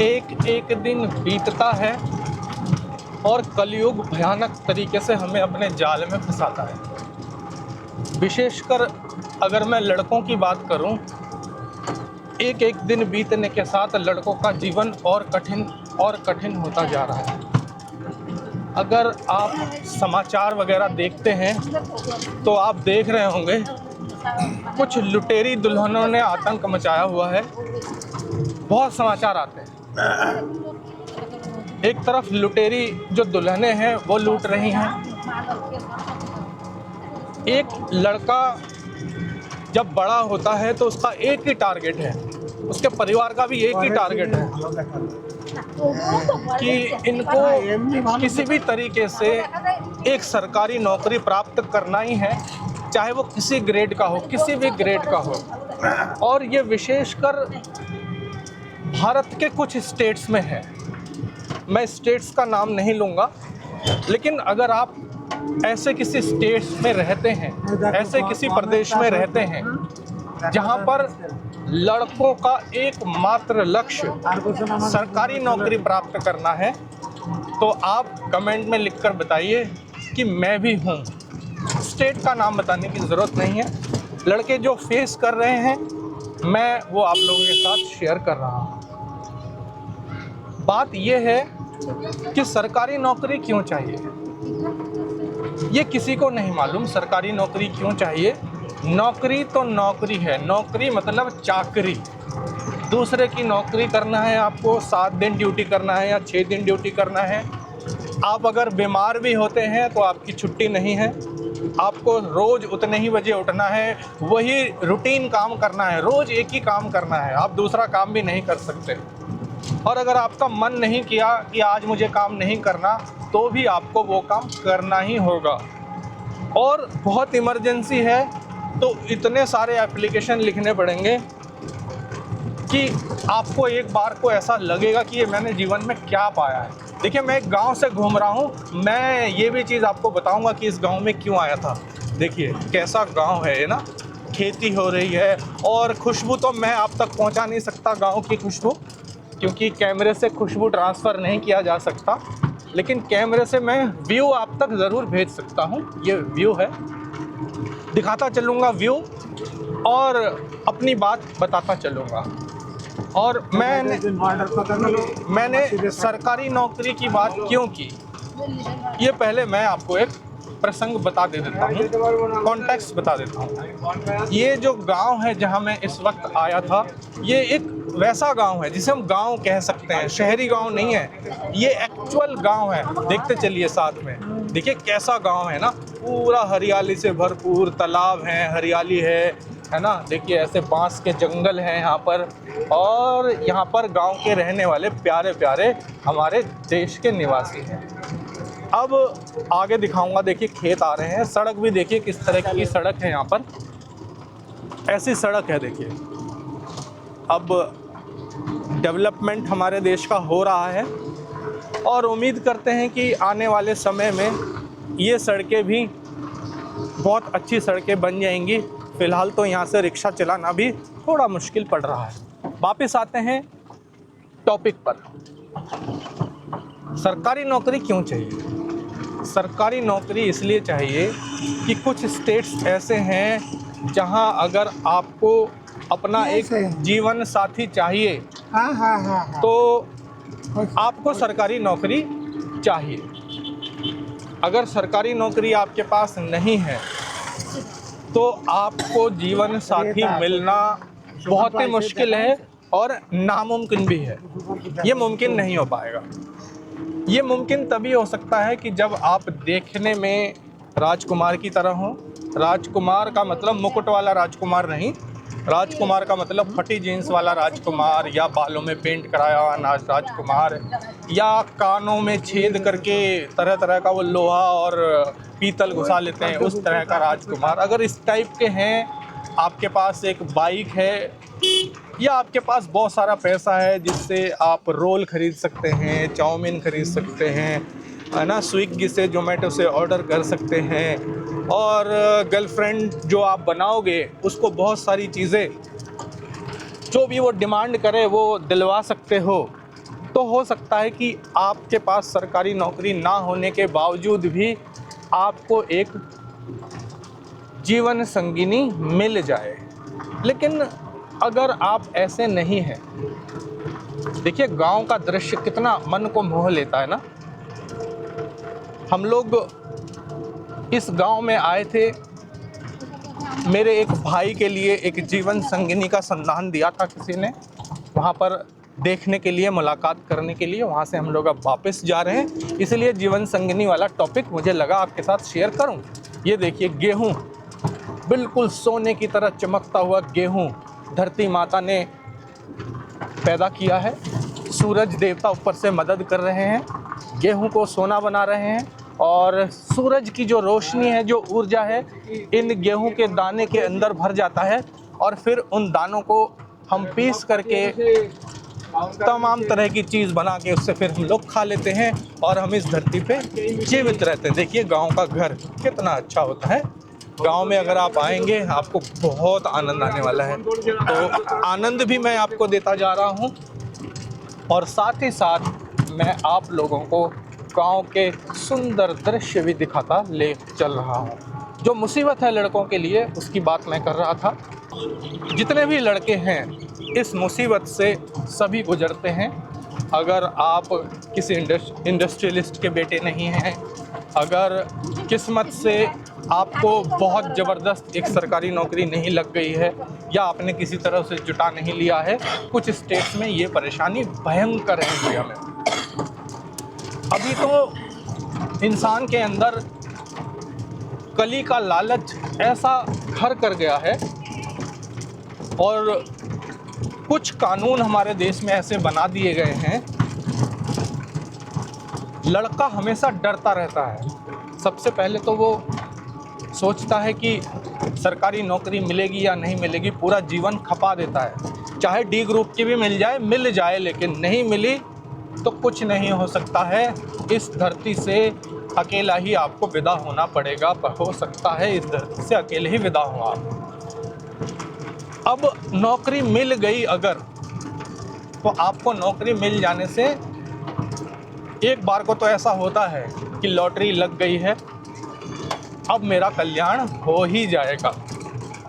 एक एक दिन बीतता है और कलयुग भयानक तरीके से हमें अपने जाल में फंसाता है। विशेषकर अगर मैं लड़कों की बात करूं, एक एक दिन बीतने के साथ लड़कों का जीवन और कठिन होता जा रहा है। अगर आप समाचार वगैरह देखते हैं तो आप देख रहे होंगे कुछ लुटेरी दुल्हनों ने आतंक मचाया हुआ है। बहुत समाचार आते हैं। एक तरफ लुटेरी जो दुल्हनें हैं वो लूट रही हैं। एक लड़का जब बड़ा होता है तो उसका एक ही टारगेट है, उसके परिवार का भी एक ही टारगेट है कि इनको किसी भी तरीके से एक सरकारी नौकरी प्राप्त करना ही है, चाहे वो किसी ग्रेड का हो, किसी भी ग्रेड का हो। और ये विशेषकर भारत के कुछ स्टेट्स में है। मैं स्टेट्स का नाम नहीं लूँगा, लेकिन अगर आप ऐसे किसी स्टेट्स में रहते हैं, ऐसे किसी प्रदेश में रहते हैं जहाँ पर लड़कों का एकमात्र लक्ष्य सरकारी नौकरी प्राप्त करना है, तो आप कमेंट में लिखकर बताइए कि मैं भी हूँ। स्टेट का नाम बताने की ज़रूरत नहीं है। लड़के जो फेस कर रहे हैं मैं वो आप लोगों के साथ शेयर कर रहा हूँ। बात यह है कि सरकारी नौकरी क्यों चाहिए, ये किसी को नहीं मालूम। सरकारी नौकरी क्यों चाहिए? नौकरी तो नौकरी है, नौकरी मतलब चाकरी। दूसरे की नौकरी करना है आपको, 7 दिन ड्यूटी करना है या 6 दिन ड्यूटी करना है। आप अगर बीमार भी होते हैं तो आपकी छुट्टी नहीं है। आपको रोज़ उतने ही बजे उठना है, वही रूटीन काम करना है, रोज़ एक ही काम करना है, आप दूसरा काम भी नहीं कर सकते। और अगर आपका मन नहीं किया कि आज मुझे काम नहीं करना, तो भी आपको वो काम करना ही होगा। और बहुत इमरजेंसी है तो इतने सारे एप्लीकेशन लिखने पड़ेंगे कि आपको एक बार को ऐसा लगेगा कि ये मैंने जीवन में क्या पाया है। देखिए, मैं एक गांव से घूम रहा हूँ, मैं ये भी चीज़ आपको बताऊंगा कि इस गांव में क्यों आया था। देखिए कैसा गांव है ना, खेती हो रही है और खुशबू तो मैं आप तक पहुँचा नहीं सकता, गाँव की खुशबू, क्योंकि कैमरे से खुशबू ट्रांसफ़र नहीं किया जा सकता। लेकिन कैमरे से मैं व्यू आप तक ज़रूर भेज सकता हूँ। ये व्यू है, दिखाता चलूँगा व्यू और अपनी बात बताता चलूँगा। और मैंने सरकारी नौकरी की बात क्यों की, ये पहले मैं आपको एक प्रसंग बता देता हूँ, कॉन्टेक्स्ट बता देता हूँ। ये जो गांव है जहाँ मैं इस वक्त आया था, ये एक वैसा गांव है जिसे हम गांव कह सकते हैं, शहरी गांव नहीं है, ये एक्चुअल गांव है। देखते चलिए साथ में, देखिए कैसा गांव है ना, पूरा हरियाली से भरपूर, तालाब है, हरियाली है ना। देखिए ऐसे बांस के जंगल हैं यहाँ पर, और यहाँ पर गांव के रहने वाले प्यारे प्यारे हमारे देश के निवासी हैं। अब आगे दिखाऊंगा, देखिए खेत आ रहे हैं, सड़क भी देखिए किस तरह की सड़क है यहाँ पर, ऐसी सड़क है। देखिए अब डेवलपमेंट हमारे देश का हो रहा है और उम्मीद करते हैं कि आने वाले समय में ये सड़कें भी बहुत अच्छी सड़कें बन जाएंगी। फ़िलहाल तो यहाँ से रिक्शा चलाना भी थोड़ा मुश्किल पड़ रहा है। वापस आते हैं टॉपिक पर। सरकारी नौकरी क्यों चाहिए? सरकारी नौकरी इसलिए चाहिए कि कुछ स्टेट्स ऐसे हैं जहां अगर आपको अपना एक जीवन साथी चाहिए तो आपको सरकारी नौकरी चाहिए। अगर सरकारी नौकरी आपके पास नहीं है तो आपको जीवन साथी मिलना बहुत ही मुश्किल है और नामुमकिन भी है। ये मुमकिन नहीं हो पाएगा। ये मुमकिन तभी हो सकता है कि जब आप देखने में राजकुमार की तरह हो। राजकुमार का मतलब मुकुट वाला राजकुमार नहीं, राजकुमार का मतलब फटी जीन्स वाला राजकुमार, या बालों में पेंट कराया हुआ राजकुमार, या कानों में छेद करके तरह तरह का वो लोहा और पीतल घुसा लेते हैं, उस तरह का राजकुमार। अगर इस टाइप के हैं, आपके पास एक बाइक है या आपके पास बहुत सारा पैसा है जिससे आप रोल ख़रीद सकते हैं, चाउमीन ख़रीद सकते हैं, है ना, स्विगी से, जोमेटो से ऑर्डर कर सकते हैं, और गर्लफ्रेंड जो आप बनाओगे उसको बहुत सारी चीज़ें जो भी वो डिमांड करे वो दिलवा सकते हो, तो हो सकता है कि आपके पास सरकारी नौकरी ना होने के बावजूद भी आपको एक जीवन संगिनी मिल जाए। लेकिन अगर आप ऐसे नहीं हैं, देखिए गांव का दृश्य कितना मन को मोह लेता है ना। हम लोग इस गांव में आए थे, मेरे एक भाई के लिए एक जीवन संगिनी का संधान दिया था किसी ने, वहाँ पर देखने के लिए, मुलाकात करने के लिए। वहाँ से हम लोग अब वापस जा रहे हैं, इसलिए जीवन संगिनी वाला टॉपिक मुझे लगा आपके साथ शेयर करूँ। ये देखिए गेहूँ, बिल्कुल सोने की तरह चमकता हुआ गेहूँ धरती माता ने पैदा किया है। सूरज देवता ऊपर से मदद कर रहे हैं, गेहूं को सोना बना रहे हैं, और सूरज की जो रोशनी है, जो ऊर्जा है, इन गेहूं के दाने के अंदर भर जाता है, और फिर उन दानों को हम पीस करके तमाम तरह की चीज़ बना के उससे फिर हम लोग खा लेते हैं, और हम इस धरती पे जीवित रहते हैं। देखिए गांव का घर कितना अच्छा होता है। गांव में अगर आप आएंगे आपको बहुत आनंद आने वाला है। तो आनंद भी मैं आपको देता जा रहा हूं, और साथ ही साथ मैं आप लोगों को गांव के सुंदर दृश्य भी दिखाता ले चल रहा हूं। जो मुसीबत है लड़कों के लिए, उसकी बात मैं कर रहा था। जितने भी लड़के हैं इस मुसीबत से सभी गुजरते हैं। अगर आप किसी इंडस्ट्रियलिस्ट के बेटे नहीं हैं, अगर किस्मत से आपको बहुत ज़बरदस्त एक सरकारी नौकरी नहीं लग गई है, या आपने किसी तरह से जुटा नहीं लिया है, कुछ स्टेट्स में ये परेशानी भयंकर है इंडिया में। अभी तो इंसान के अंदर कली का लालच ऐसा घर कर गया है, और कुछ कानून हमारे देश में ऐसे बना दिए गए हैं, लड़का हमेशा डरता रहता है। सबसे पहले तो वो सोचता है कि सरकारी नौकरी मिलेगी या नहीं मिलेगी, पूरा जीवन खपा देता है। चाहे डी ग्रुप की भी मिल जाए, लेकिन नहीं मिली तो कुछ नहीं हो सकता है। इस धरती से अकेला ही आपको विदा होना पड़ेगा। हो सकता है इस धरती से अकेले ही विदा हो आप। अब नौकरी मिल गई अगर, तो आपको नौकरी मिल जाने से एक बार को तो ऐसा होता है कि लॉटरी लग गई है, अब मेरा कल्याण हो ही जाएगा।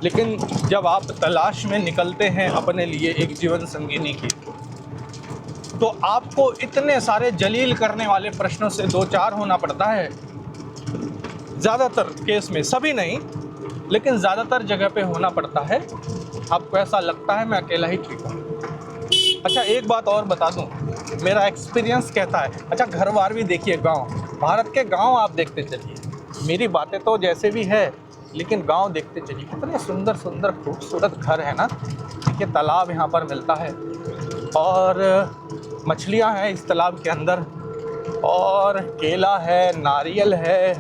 लेकिन जब आप तलाश में निकलते हैं अपने लिए एक जीवन संगिनी की, तो आपको इतने सारे जलील करने वाले प्रश्नों से दो चार होना पड़ता है। ज़्यादातर केस में, सभी नहीं लेकिन ज़्यादातर जगह पे होना पड़ता है। आपको ऐसा लगता है मैं अकेला ही ठीक हूँ। अच्छा एक बात और बता दूँ, मेरा एक्सपीरियंस कहता है, अच्छा घर बार भी देखिए, गांव, भारत के गांव आप देखते चलिए। मेरी बातें तो जैसे भी है, लेकिन गांव देखते चलिए, कितने सुंदर सुंदर खूबसूरत घर है ना। देखिए तालाब यहाँ पर मिलता है, और मछलियाँ हैं इस तालाब के अंदर, और केला है, नारियल है,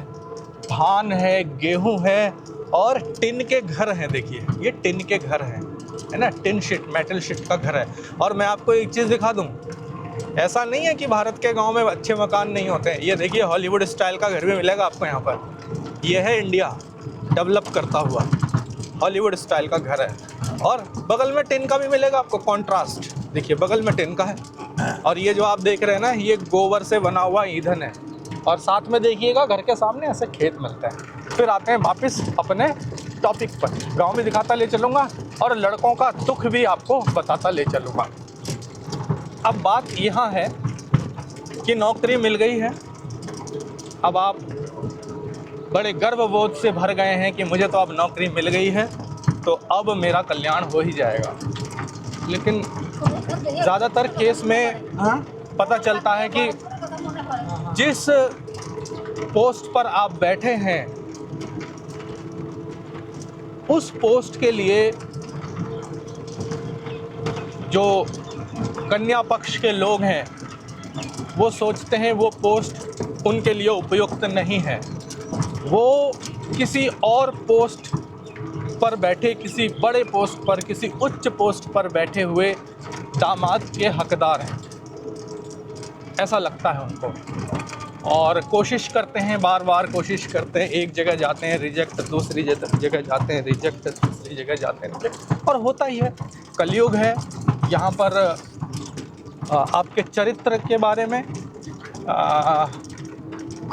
धान है, गेहूँ है, और टिन के घर हैं। देखिए ये टिन के घर हैं, है ना, टिन शीट, मेटल शीट का घर है। और मैं आपको एक चीज़ दिखा दूँ, ऐसा नहीं है कि भारत के गांव में अच्छे मकान नहीं होते हैं। ये देखिए हॉलीवुड स्टाइल का घर भी मिलेगा आपको यहाँ पर। ये है इंडिया डेवलप करता हुआ, हॉलीवुड स्टाइल का घर है। और बगल में टिन का भी मिलेगा आपको, कॉन्ट्रास्ट देखिए, बगल में टिन का है। और ये जो आप देख रहे हैं ना, ये गोबर से बना हुआ ईंधन है। और साथ में देखिएगा घर के सामने ऐसे खेत मिलते हैं। फिर आते हैं वापस अपने टॉपिक पर, गाँव भी दिखाता ले चलूँगा, और लड़कों का दुख भी आपको बताता ले चलूँगा। अब बात यहाँ है कि नौकरी मिल गई है, अब आप बड़े गर्वबोध से भर गए हैं कि मुझे तो अब नौकरी मिल गई है, तो अब मेरा कल्याण हो ही जाएगा। लेकिन ज़्यादातर केस में पता चलता है कि जिस पोस्ट पर आप बैठे हैं, उस पोस्ट के लिए जो कन्या पक्ष के लोग हैं वो सोचते हैं वो पोस्ट उनके लिए उपयुक्त नहीं है। वो किसी और पोस्ट पर बैठे, किसी बड़े पोस्ट पर, किसी उच्च पोस्ट पर बैठे हुए दामाद के हकदार हैं, ऐसा लगता है उनको। और कोशिश करते हैं, बार बार कोशिश करते हैं, एक जगह जाते हैं रिजेक्ट, दूसरी जगह जाते हैं रिजेक्ट, तीसरी जगह जाते हैं रिजेक्ट, और होता ही है। कलयुग है, यहाँ पर आपके चरित्र के बारे में,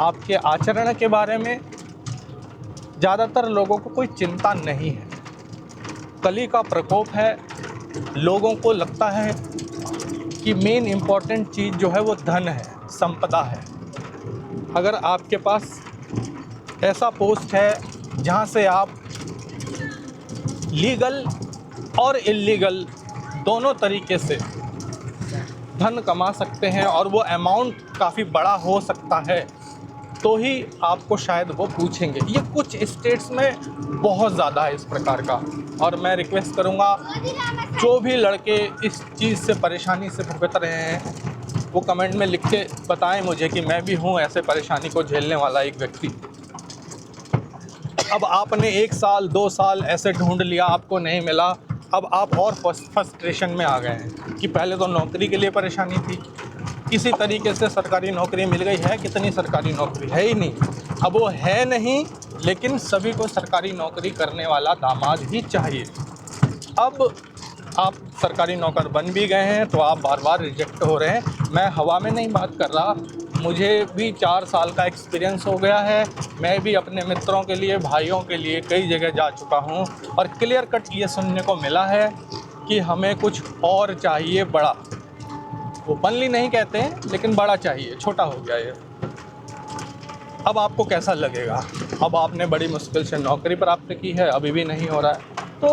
आपके आचरण के बारे में ज़्यादातर लोगों को कोई चिंता नहीं है। कली का प्रकोप है, लोगों को लगता है कि मेन इम्पॉर्टेंट चीज़ जो है वो धन है, संपदा है। अगर आपके पास ऐसा पोस्ट है जहाँ से आप लीगल और इल्लीगल दोनों तरीके से धन कमा सकते हैं और वो अमाउंट काफ़ी बड़ा हो सकता है, तो ही आपको शायद वो पूछेंगे। ये कुछ स्टेट्स में बहुत ज़्यादा है इस प्रकार का। और मैं रिक्वेस्ट करूँगा, जो भी लड़के इस चीज़ से परेशानी से भुगत रहे हैं वो कमेंट में लिख के बताएं मुझे कि मैं भी हूँ ऐसे परेशानी को झेलने वाला एक व्यक्ति। अब आपने 1 साल 2 साल ऐसे ढूंढ लिया, आपको नहीं मिला, अब आप और फ्रस्ट्रेशन में आ गए हैं कि पहले तो नौकरी के लिए परेशानी थी, किसी तरीके से सरकारी नौकरी मिल गई है। कितनी सरकारी नौकरी है ही नहीं, अब वो है नहीं, लेकिन सभी को सरकारी नौकरी करने वाला दामाद ही चाहिए। अब आप सरकारी नौकर बन भी गए हैं तो आप बार बार रिजेक्ट हो रहे हैं। मैं हवा में नहीं बात कर रहा, मुझे भी 4 साल का एक्सपीरियंस हो गया है। मैं भी अपने मित्रों के लिए, भाइयों के लिए कई जगह जा चुका हूं और क्लियर कट ये सुनने को मिला है कि हमें कुछ और चाहिए, बड़ा। ओपनली नहीं कहते हैं, लेकिन बड़ा चाहिए, छोटा हो गया ये। अब आपको कैसा लगेगा? अब आपने बड़ी मुश्किल से नौकरी प्राप्त की है, अभी भी नहीं हो रहा है, तो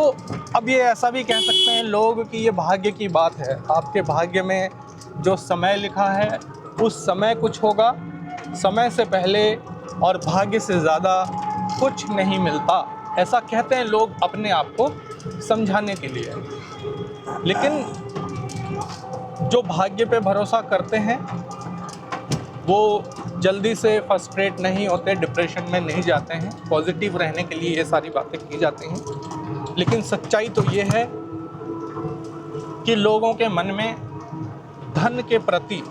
अब ये ऐसा भी कह सकते हैं लोग कि ये भाग्य की बात है। आपके भाग्य में जो समय लिखा है उस समय कुछ होगा, समय से पहले और भाग्य से ज़्यादा कुछ नहीं मिलता, ऐसा कहते हैं लोग अपने आप को समझाने के लिए। लेकिन जो भाग्य पे भरोसा करते हैं वो जल्दी से फ्रस्ट्रेट नहीं होते, डिप्रेशन में नहीं जाते हैं। पॉजिटिव रहने के लिए ये सारी बातें की जाती हैं, लेकिन सच्चाई तो ये है कि लोगों के मन में धन के प्रति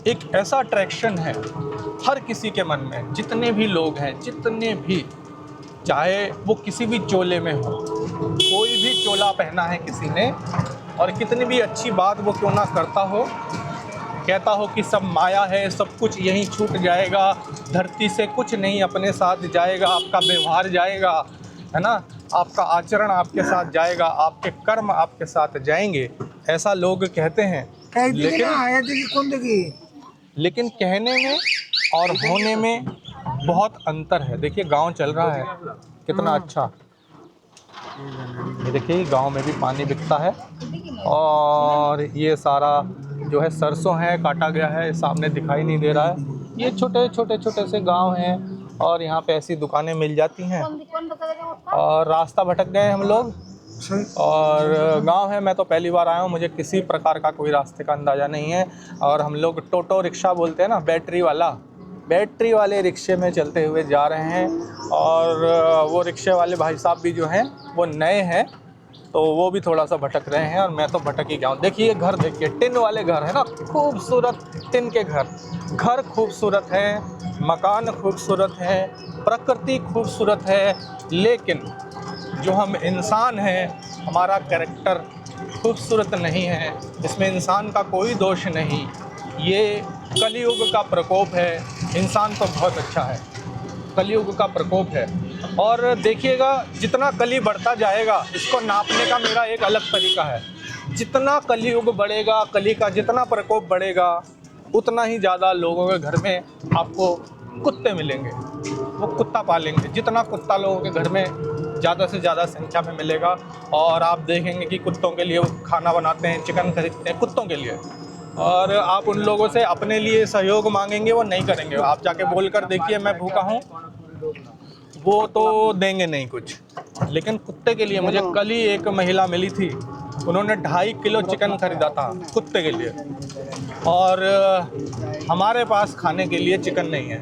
एक ऐसा अट्रैक्शन है, हर किसी के मन में, जितने भी लोग हैं, जितने भी, चाहे वो किसी भी चोले में हो, कोई भी चोला पहना है किसी ने, और कितनी भी अच्छी बात वो क्यों ना करता हो, कहता हो कि सब माया है, सब कुछ यहीं छूट जाएगा, धरती से कुछ नहीं अपने साथ जाएगा, आपका व्यवहार जाएगा, है ना, आपका आचरण आपके साथ जाएगा, आपके कर्म आपके साथ जाएंगे, ऐसा लोग कहते हैं। लेकिन कहने में और होने में बहुत अंतर है। देखिए गांव चल रहा है कितना अच्छा, ये देखिए गांव में भी पानी बिकता है और ये सारा जो है सरसों है, काटा गया है, सामने दिखाई नहीं दे रहा है। ये छोटे छोटे से गांव हैं और यहाँ पे ऐसी दुकानें मिल जाती हैं और रास्ता भटक गए हम लोग, और गांव है, मैं तो पहली बार आया हूँ, मुझे किसी प्रकार का कोई रास्ते का अंदाज़ा नहीं है। और हम लोग टोटो रिक्शा बोलते हैं ना, बैटरी वाले रिक्शे में चलते हुए जा रहे हैं। और वो रिक्शे वाले भाई साहब भी जो हैं वो नए हैं, तो वो भी थोड़ा सा भटक रहे हैं और मैं तो भटक ही गया हूँ। देखिए घर, देखिए टिन वाले घर है ना, खूबसूरत टिन के घर खूबसूरत है, मकान खूबसूरत है, प्रकृति खूबसूरत है, लेकिन जो हम इंसान हैं, हमारा कैरेक्टर खूबसूरत नहीं है, इसमें इंसान का कोई दोष नहीं। ये कलयुग का प्रकोप है। इंसान तो बहुत अच्छा है, कलयुग का प्रकोप है। और देखिएगा जितना कली बढ़ता जाएगा, इसको नापने का मेरा एक अलग तरीका है। जितना कलयुग बढ़ेगा, कली का जितना प्रकोप बढ़ेगा, उतना ही ज़्यादा लोगों के घर में आपको कुत्ते मिलेंगे, वो कुत्ता पालेंगे। जितना कुत्ता लोगों के घर में ज़्यादा से ज़्यादा संख्या में मिलेगा, और आप देखेंगे कि कुत्तों के लिए वो खाना बनाते हैं, चिकन खरीदते हैं कुत्तों के लिए, और आप उन लोगों से अपने लिए सहयोग मांगेंगे, वो नहीं करेंगे। आप जाके बोल कर देखिए मैं भूखा हूँ, वो तो देंगे नहीं कुछ। लेकिन कुत्ते के लिए, मुझे कल ही एक महिला मिली थी, उन्होंने 2.5 किलो चिकन खरीदा था कुत्ते के लिए, और हमारे पास खाने के लिए चिकन नहीं है।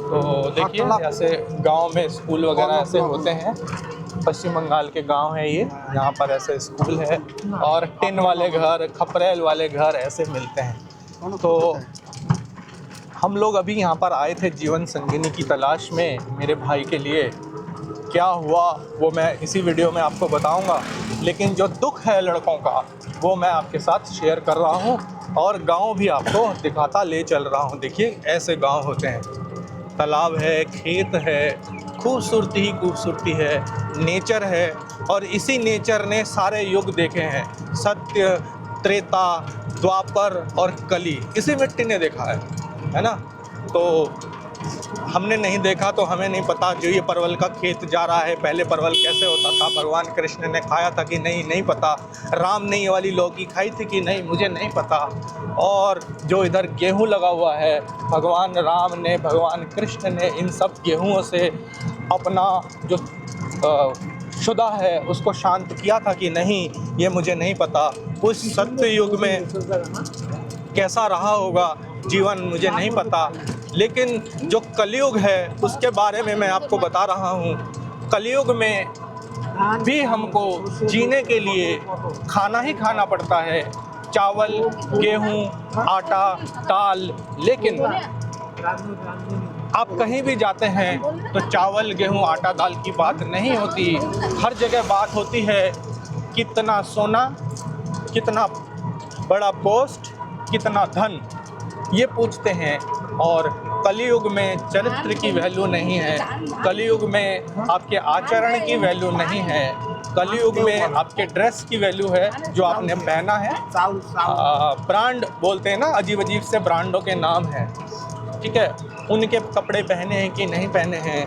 तो देखिए ऐसे गांव में स्कूल वगैरह ऐसे होते हैं। पश्चिम बंगाल के गांव है ये, यहाँ पर ऐसे स्कूल है और टिन वाले घर, खपरेल वाले घर ऐसे मिलते हैं। तो हम लोग अभी यहाँ पर आए थे जीवन संगिनी की तलाश में मेरे भाई के लिए। क्या हुआ वो मैं इसी वीडियो में आपको बताऊंगा। लेकिन जो दुख है लड़कों का, वो मैं आपके साथ शेयर कर रहा हूँ और गांव भी आपको दिखाता ले चल रहा हूँ। देखिए ऐसे गांव होते हैं, तालाब है, खेत है, खूबसूरती ही खूबसूरती है, नेचर है। और इसी नेचर ने सारे युग देखे हैं, सत्य, त्रेता, द्वापर और कली, इसी मिट्टी ने देखा है ना। तो हमने नहीं देखा तो हमें नहीं पता। जो ये परवल का खेत जा रहा है, पहले परवल कैसे होता था, भगवान कृष्ण ने खाया था कि नहीं, नहीं पता। राम ने ये वाली लौकी खाई थी कि नहीं, मुझे नहीं पता। और जो इधर गेहूं लगा हुआ है, भगवान राम ने, भगवान कृष्ण ने इन सब गेहूं से अपना जो शुदा है उसको शांत किया था कि नहीं, ये मुझे नहीं पता। उस सत्य युग में कैसा रहा होगा जीवन, मुझे नहीं पता। लेकिन जो कलयुग है उसके बारे में मैं आपको बता रहा हूँ। कलयुग में भी हमको जीने के लिए खाना ही खाना पड़ता है, चावल, गेहूँ, आटा, दाल। लेकिन आप कहीं भी जाते हैं तो चावल, गेहूँ, आटा, दाल की बात नहीं होती। हर जगह बात होती है कितना सोना, कितना बड़ा पोस्ट, कितना धन, ये पूछते हैं। और कलयुग में चरित्र की वैल्यू नहीं है, कलयुग में आपके आचरण की वैल्यू नहीं है, कलयुग में आपके ड्रेस की वैल्यू है जो आपने पहना है। ब्रांड बोलते हैं ना, अजीब अजीब से ब्रांडों के नाम हैं, ठीक है, उनके कपड़े पहने हैं कि नहीं पहने हैं,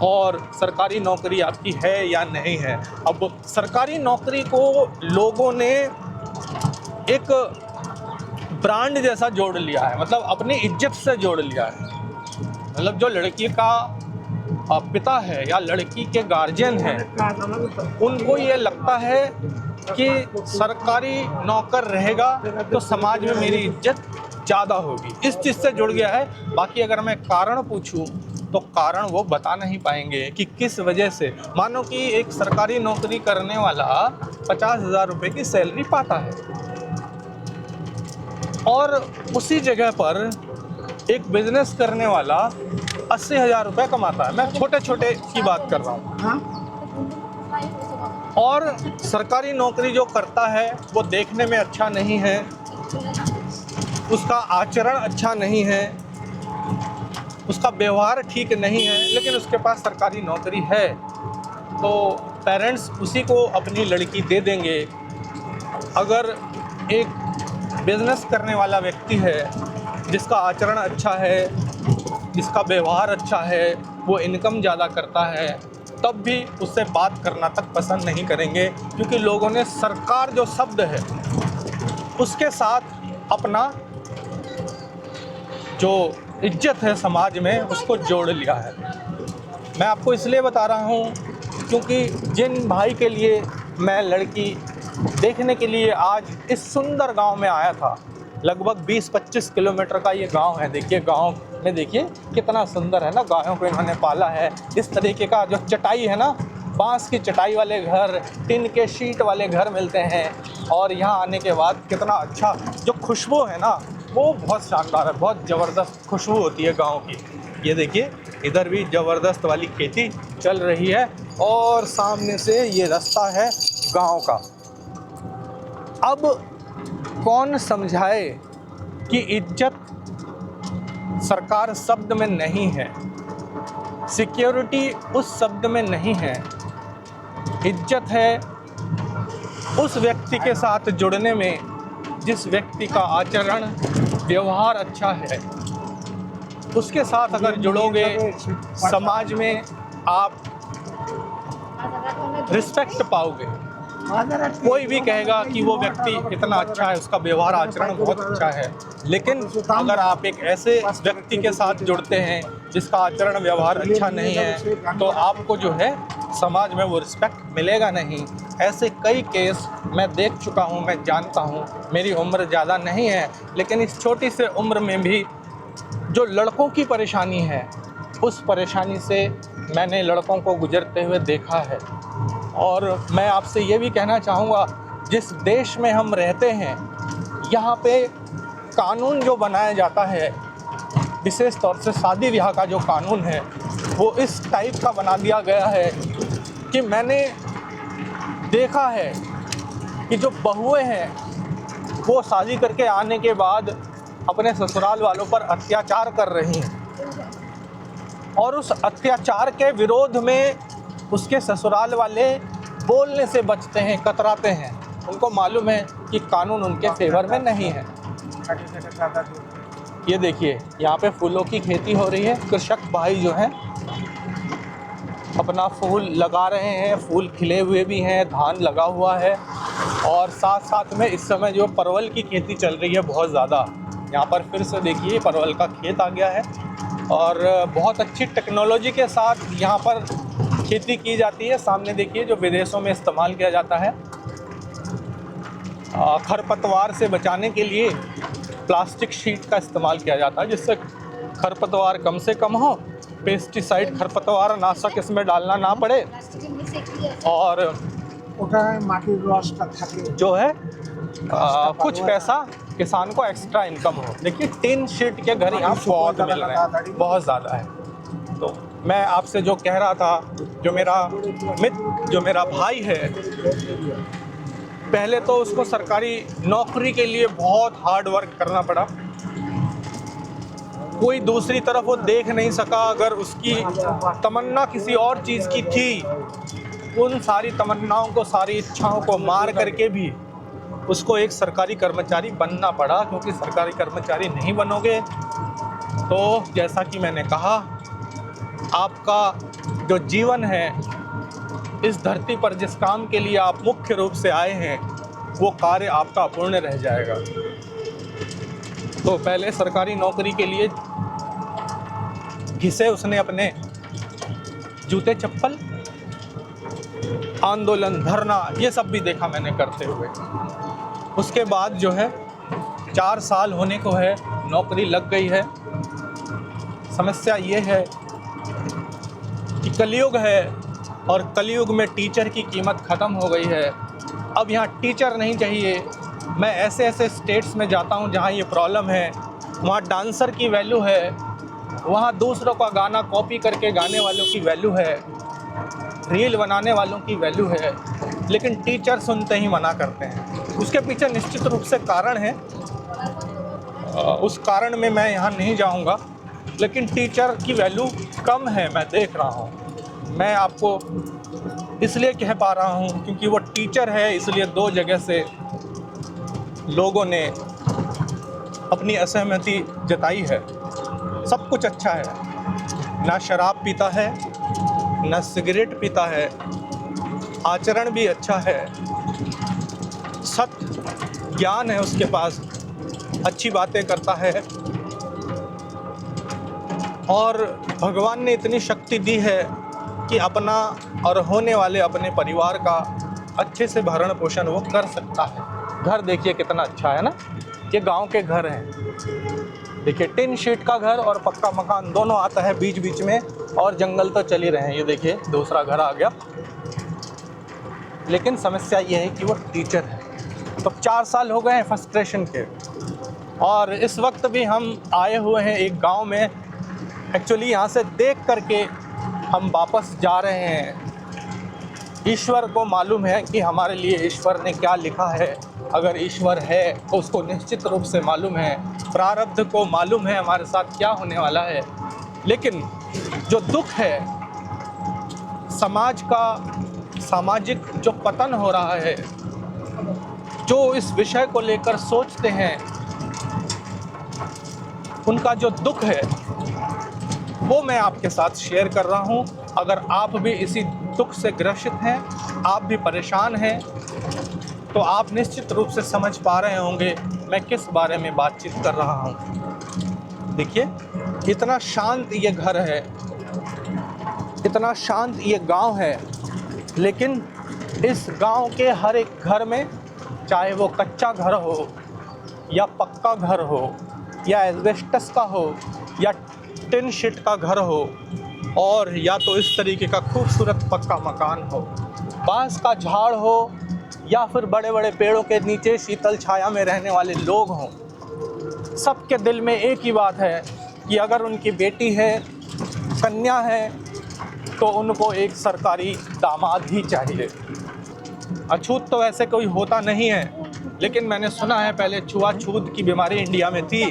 और सरकारी नौकरी आपकी है या नहीं है। अब सरकारी नौकरी को लोगों ने एक ब्रांड जैसा जोड़ लिया है, मतलब अपनी इज्जत से जोड़ लिया है। मतलब जो लड़की का पिता है या लड़की के गार्जियन हैं, उनको ये लगता है कि सरकारी नौकर रहेगा तो समाज में मेरी इज्जत ज़्यादा होगी, इस चीज़ से जुड़ गया है। बाकी अगर मैं कारण पूछूं तो कारण वो बता नहीं पाएंगे कि किस वजह से। मानो कि एक सरकारी नौकरी करने वाला 50,000 रुपये की सैलरी पाता है और उसी जगह पर एक बिजनेस करने वाला 80,000 रुपये कमाता है। मैं छोटे छोटे की बात कर रहा हूँ। और सरकारी नौकरी जो करता है वो देखने में अच्छा नहीं है, उसका आचरण अच्छा नहीं है, उसका व्यवहार ठीक नहीं है, लेकिन उसके पास सरकारी नौकरी है, तो पेरेंट्स उसी को अपनी लड़की दे देंगे। अगर एक बिजनेस करने वाला व्यक्ति है जिसका आचरण अच्छा है, जिसका व्यवहार अच्छा है, वो इनकम ज़्यादा करता है, तब भी उससे बात करना तक पसंद नहीं करेंगे, क्योंकि लोगों ने सरकार जो शब्द है उसके साथ अपना जो इज्जत है समाज में उसको जोड़ लिया है। मैं आपको इसलिए बता रहा हूँ क्योंकि जिन भाई के लिए मैं लड़की देखने के लिए आज इस सुंदर गांव में आया था, लगभग 20-25 किलोमीटर का ये गांव है। देखिए गांव में देखिए कितना सुंदर है ना, गायों को इन्होंने पाला है। इस तरीके का जो चटाई है ना, बांस की चटाई वाले घर, टिन के शीट वाले घर मिलते हैं। और यहाँ आने के बाद कितना अच्छा जो खुशबू है ना, वो बहुत शानदार है, बहुत ज़बरदस्त खुशबू होती है गांव की। ये देखिए इधर भी ज़बरदस्त वाली खेती चल रही है और सामने से ये रास्ता है गांव का। अब कौन समझाए कि इज्जत सरकार शब्द में नहीं है, सिक्योरिटी उस शब्द में नहीं है। इज्जत है उस व्यक्ति के साथ जुड़ने में जिस व्यक्ति का आचरण व्यवहार अच्छा है, उसके साथ अगर जुड़ोगे समाज में आप रिस्पेक्ट पाओगे। कोई भी कहेगा कि वो व्यक्ति इतना अच्छा है, उसका व्यवहार आचरण बहुत अच्छा है, लेकिन अगर आप एक ऐसे व्यक्ति के साथ जुड़ते हैं जिसका आचरण व्यवहार अच्छा नहीं है, तो आपको जो है समाज में वो रिस्पेक्ट मिलेगा नहीं। ऐसे कई केस मैं देख चुका हूँ, मैं जानता हूँ। मेरी उम्र ज़्यादा नहीं है, लेकिन इस छोटी से उम्र में भी जो लड़कों की परेशानी है, उस परेशानी से मैंने लड़कों को गुजरते हुए देखा है। और मैं आपसे ये भी कहना चाहूँगा, जिस देश में हम रहते हैं यहाँ पे कानून जो बनाया जाता है, विशेष तौर से शादी ब्याह का जो कानून है, वो इस टाइप का बना दिया गया है कि मैंने देखा है कि जो बहुएं हैं वो शादी करके आने के बाद अपने ससुराल वालों पर अत्याचार कर रही हैं, और उस अत्याचार के विरोध में उसके ससुराल वाले बोलने से बचते हैं, कतराते हैं। उनको मालूम है कि कानून उनके फेवर में नहीं है। ये देखिए, यहाँ पे फूलों की खेती हो रही है। कृषक भाई जो हैं अपना फूल लगा रहे हैं, फूल खिले हुए भी हैं, धान लगा हुआ है, और साथ साथ में इस समय जो परवल की खेती चल रही है बहुत ज़्यादा। यहाँ पर फिर से देखिए परवल का खेत आ गया है, और बहुत अच्छी टेक्नोलॉजी के साथ यहाँ पर खेती की जाती है। सामने देखिए जो विदेशों में इस्तेमाल किया जाता है, खरपतवार से बचाने के लिए प्लास्टिक शीट का इस्तेमाल किया जाता है, जिससे खरपतवार कम से कम हो, पेस्टिसाइड खरपतवार नाशक इसमें डालना ना पड़े, और जो है कुछ पैसा किसान को एक्स्ट्रा इनकम हो। देखिए टिन शीट के घर यहाँ बहुत मिल रहे हैं, बहुत ज़्यादा है। तो मैं आपसे जो कह रहा था, जो मेरा मित्र, जो मेरा भाई है, पहले तो उसको सरकारी नौकरी के लिए बहुत हार्ड वर्क करना पड़ा, कोई दूसरी तरफ वो देख नहीं सका। अगर उसकी तमन्ना किसी और चीज़ की थी, उन सारी तमन्नाओं को, सारी इच्छाओं को मार करके भी उसको एक सरकारी कर्मचारी बनना पड़ा, क्योंकि सरकारी कर्मचारी नहीं बनोगे तो जैसा कि मैंने कहा, आपका जो जीवन है इस धरती पर, जिस काम के लिए आप मुख्य रूप से आए हैं, वो कार्य आपका अपूर्ण रह जाएगा। तो पहले सरकारी नौकरी के लिए घिसे उसने अपने जूते चप्पल, आंदोलन, धरना, ये सब भी देखा मैंने करते हुए। उसके बाद जो है 4 साल होने को है, नौकरी लग गई है। समस्या ये है कि कलयुग है, और कलयुग में टीचर की कीमत ख़त्म हो गई है। अब यहाँ टीचर नहीं चाहिए। मैं ऐसे ऐसे स्टेट्स में जाता हूँ जहाँ ये प्रॉब्लम है। वहाँ डांसर की वैल्यू है, वहाँ दूसरों का गाना कॉपी करके गाने वालों की वैल्यू है, रील बनाने वालों की वैल्यू है, लेकिन टीचर सुनते ही मना करते हैं। उसके पीछे निश्चित रूप से कारण है, उस कारण में मैं यहाँ नहीं जाऊँगा, लेकिन टीचर की वैल्यू कम है, मैं देख रहा हूँ। मैं आपको इसलिए कह पा रहा हूँ क्योंकि वो टीचर है, इसलिए 2 जगह से लोगों ने अपनी असहमति जताई है। सब कुछ अच्छा है, ना शराब पीता है, ना सिगरेट पीता है, आचरण भी अच्छा है, सत्य ज्ञान है उसके पास, अच्छी बातें करता है, और भगवान ने इतनी शक्ति दी है कि अपना और होने वाले अपने परिवार का अच्छे से भरण पोषण वो कर सकता है। घर देखिए कितना अच्छा है ना, ये गांव के घर हैं। देखिए टिन शीट का घर और पक्का मकान दोनों आता है बीच बीच में, और जंगल तो चल ही रहे हैं। ये देखिए दूसरा घर आ गया। लेकिन समस्या ये है कि वो टीचर है। तो 4 साल हो गए हैं फ्रस्ट्रेशन के, और इस वक्त भी हम आए हुए हैं एक गांव में। एक्चुअली यहाँ से देख करके हम वापस जा रहे हैं। ईश्वर को मालूम है कि हमारे लिए ईश्वर ने क्या लिखा है। अगर ईश्वर है तो उसको निश्चित रूप से मालूम है, प्रारब्ध को मालूम है हमारे साथ क्या होने वाला है। लेकिन जो दुख है समाज का, सामाजिक जो पतन हो रहा है, जो इस विषय को लेकर सोचते हैं, उनका जो दुख है वो मैं आपके साथ शेयर कर रहा हूँ। अगर आप भी इसी दुख से ग्रसित हैं, आप भी परेशान हैं, तो आप निश्चित रूप से समझ पा रहे होंगे मैं किस बारे में बातचीत कर रहा हूँ। देखिए इतना शांत ये घर है, इतना शांत ये गांव है, लेकिन इस गांव के हर एक घर में, चाहे वो कच्चा घर हो या पक्का घर हो या एस्बेस्टस का हो या टिन शीट का घर हो, और या तो इस तरीके का खूबसूरत पक्का मकान हो, बांस का झाड़ हो, या फिर बड़े बड़े पेड़ों के नीचे शीतल छाया में रहने वाले लोग हों, सबके दिल में एक ही बात है कि अगर उनकी बेटी है, कन्या है, तो उनको एक सरकारी दामाद ही चाहिए। अछूत तो वैसे कोई होता नहीं है, लेकिन मैंने सुना है पहले छुआछूत की बीमारी इंडिया में थी।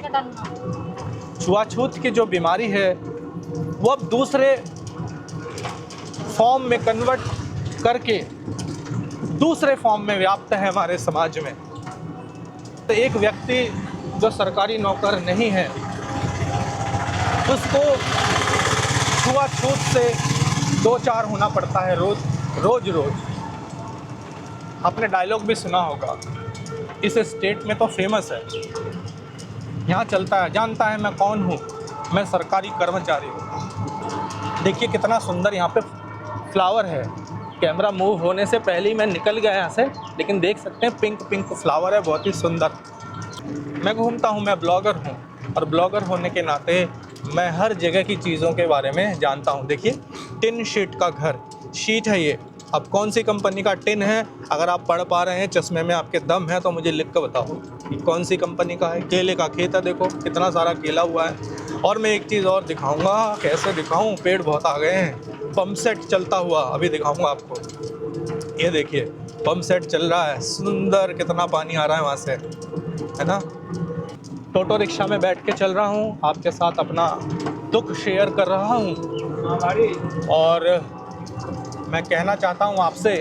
छुआछूत की जो बीमारी है वो अब दूसरे फॉर्म में कन्वर्ट करके दूसरे फॉर्म में व्याप्त है हमारे समाज में। तो एक व्यक्ति जो सरकारी नौकर नहीं है उसको छुआछूत से 2-4 होना पड़ता है रोज। आपने डायलॉग भी सुना होगा, इस स्टेट में तो फेमस है, यहाँ चलता है, जानता है मैं कौन हूँ, मैं सरकारी कर्मचारी हूँ। देखिए कितना सुंदर यहाँ पे फ्लावर है। कैमरा मूव होने से पहले ही मैं निकल गया यहाँ से, लेकिन देख सकते हैं पिंक फ्लावर है, बहुत ही सुंदर। मैं घूमता हूँ, मैं ब्लॉगर हूँ, और ब्लॉगर होने के नाते मैं हर जगह की चीज़ों के बारे में जानता हूँ। देखिए टिन शीट का घर, शीट है ये। अब कौन सी कंपनी का टिन है, अगर आप पढ़ पा रहे हैं, चश्मे में आपके दम है, तो मुझे लिख कर बताओ कि कौन सी कंपनी का है। केले का खेत है, देखो कितना सारा केला हुआ है। और मैं एक चीज़ और दिखाऊंगा, कैसे दिखाऊं, पेड़ बहुत आ गए हैं। पंप सेट चलता हुआ अभी दिखाऊंगा आपको। ये देखिए पंप सेट चल रहा है, सुंदर, कितना पानी आ रहा है वहाँ से, है ना। टोटो रिक्शा में बैठ के चल रहा हूँ, आपके साथ अपना दुख शेयर कर रहा हूँ। और मैं कहना चाहता हूँ आपसे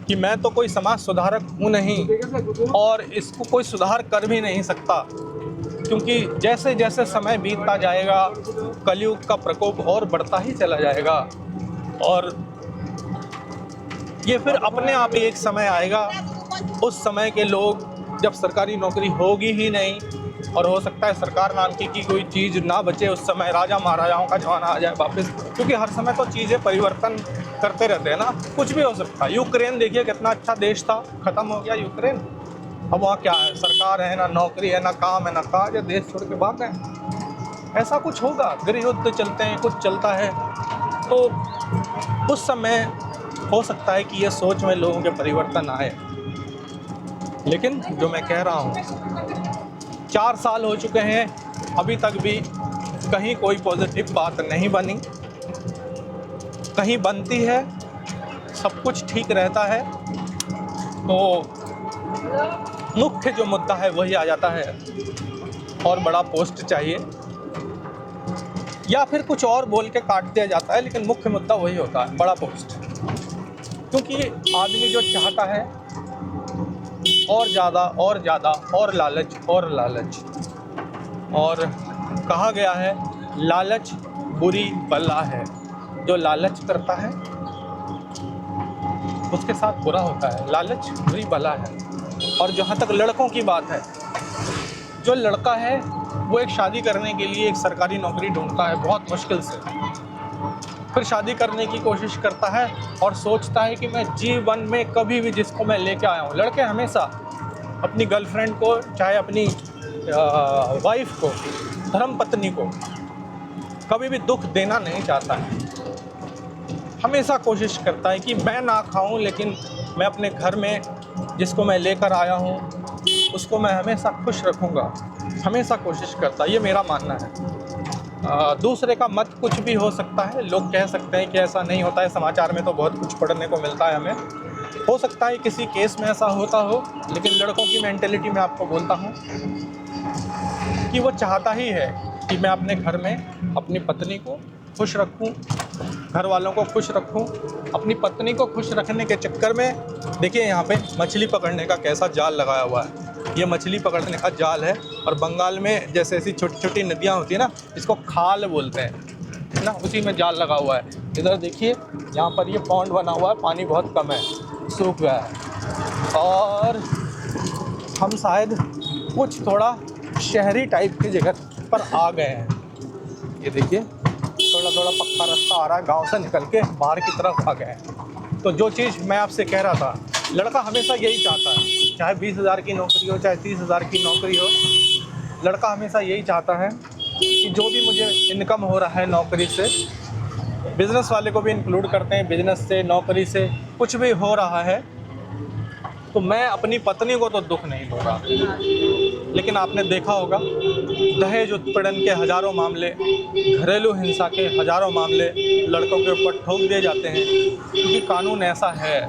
कि मैं तो कोई समाज सुधारक हूँ नहीं, और इसको कोई सुधार कर भी नहीं सकता, क्योंकि जैसे जैसे समय बीतता जाएगा कलयुग का प्रकोप और बढ़ता ही चला जाएगा, और ये फिर अपने आप ही एक समय आएगा, उस समय के लोग जब सरकारी नौकरी होगी ही नहीं, और हो सकता है सरकार नाम की कोई चीज़ ना बचे, उस समय राजा महाराजाओं का ज़माना आ जाए वापस, क्योंकि हर समय तो चीज़ें परिवर्तन करते रहते हैं ना, कुछ भी हो सकता है। यूक्रेन देखिए कितना अच्छा देश था, ख़त्म हो गया यूक्रेन, अब वहाँ क्या है, सरकार है ना, नौकरी है ना, काम है ना काज है, देश छोड़ के भाग गए। ऐसा कुछ होगा, गृह युद्ध चलते हैं, कुछ चलता है, तो उस समय हो सकता है कि ये सोच में लोगों के परिवर्तन आए। लेकिन जो मैं कह रहा हूँ, 4 साल हो चुके हैं, अभी तक भी कहीं कोई पॉजिटिव बात नहीं बनी, कहीं बनती है, सब कुछ ठीक रहता है, तो मुख्य जो मुद्दा है वही आ जाता है, और बड़ा पोस्ट चाहिए या फिर कुछ और बोल के काट दिया जाता है, लेकिन मुख्य मुद्दा वही होता है, बड़ा पोस्ट। क्योंकि आदमी जो चाहता है और ज़्यादा और ज़्यादा और लालच और लालच, और कहा गया है लालच बुरी बला है, जो लालच करता है उसके साथ बुरा होता है, लालच बुरी बला है। और जहाँ तक लड़कों की बात है, जो लड़का है वो एक शादी करने के लिए एक सरकारी नौकरी ढूंढता है बहुत मुश्किल से, फिर शादी करने की कोशिश करता है और सोचता है कि मैं जीवन में कभी भी जिसको मैं लेके आया हूँ, लड़के हमेशा अपनी गर्लफ्रेंड को, चाहे अपनी वाइफ को, धर्मपत्नी को कभी भी दुख देना नहीं चाहता है, हमेशा कोशिश करता है कि मैं ना खाऊं, लेकिन मैं अपने घर में जिसको मैं लेकर आया हूं उसको मैं हमेशा खुश रखूंगा, हमेशा कोशिश करता है, ये मेरा मानना है। दूसरे का मत कुछ भी हो सकता है, लोग कह सकते हैं कि ऐसा नहीं होता है, समाचार में तो बहुत कुछ पढ़ने को मिलता है हमें, हो सकता है किसी केस में ऐसा होता हो, लेकिन लड़कों की मेंटेलिटी मैं आपको बोलता हूँ कि वो चाहता ही है कि मैं अपने घर में अपनी पत्नी को खुश रखूं, घर वालों को खुश रखूं। अपनी पत्नी को खुश रखने के चक्कर में देखिए यहाँ पे मछली पकड़ने का कैसा जाल लगाया हुआ है, ये मछली पकड़ने का जाल है। और बंगाल में जैसे ऐसी छोटी छोटी नदियाँ होती है ना, इसको खाल बोलते हैं, है ना, उसी में जाल लगा हुआ है। इधर देखिए यहाँ पर ये पॉन्ड बना हुआ है, पानी बहुत कम है, सूख गया है, और हम शायद कुछ थोड़ा शहरी टाइप की जगह पर आ गए हैं। ये देखिए थोड़ा थोड़ा पक्का रास्ता आ रहा है, गांव से निकल के बाहर की तरफ आ गए हैं। तो जो चीज़ मैं आपसे कह रहा था, लड़का हमेशा यही चाहता है, चाहे 20,000 की नौकरी हो, चाहे 30,000 की नौकरी हो, लड़का हमेशा यही चाहता है कि जो भी मुझे इनकम हो रहा है नौकरी से, बिज़नेस वाले को भी इंक्लूड करते हैं, बिज़नेस से, नौकरी से कुछ भी हो रहा है तो मैं अपनी पत्नी को तो दुख नहीं दूंगा। लेकिन आपने देखा होगा दहेज उत्पीड़न के हज़ारों मामले, घरेलू हिंसा के हज़ारों मामले लड़कों के ऊपर ठोक दिए जाते हैं, क्योंकि कानून ऐसा है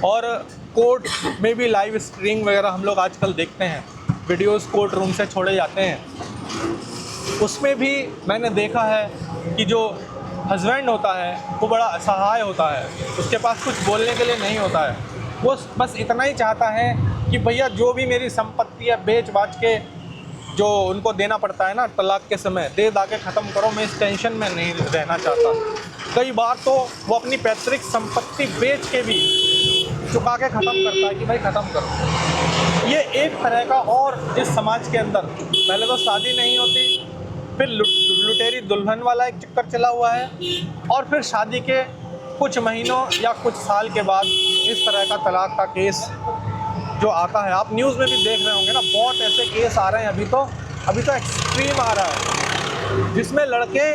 और कोर्ट में भी लाइव स्ट्रीमिंग वगैरह हम लोग आजकल देखते हैं, वीडियोस कोर्ट रूम से छोड़े जाते हैं। उसमें भी मैंने देखा है कि जो हस्बैंड होता है वो बड़ा असहाय होता है, उसके पास कुछ बोलने के लिए नहीं होता है। वो बस इतना ही चाहता है कि भैया जो भी मेरी संपत्ति है बेच बाच के जो उनको देना पड़ता है ना तलाक के समय, दे दा के ख़त्म करो, मैं इस टेंशन में नहीं रहना चाहता। कई बार तो वो अपनी पैतृक संपत्ति बेच के भी चुका के ख़त्म करता है कि भाई ख़त्म करो। ये एक तरह का, और इस समाज के अंदर पहले तो शादी नहीं होती, फिर लुटेरी दुल्हन वाला एक चक्कर चला हुआ है, और फिर शादी के कुछ महीनों या कुछ साल के बाद इस तरह का तलाक का केस जो आता है। आप न्यूज़ में भी देख रहे होंगे ना, बहुत ऐसे केस आ रहे हैं। अभी तो एक्सट्रीम आ रहा है जिसमें लड़के,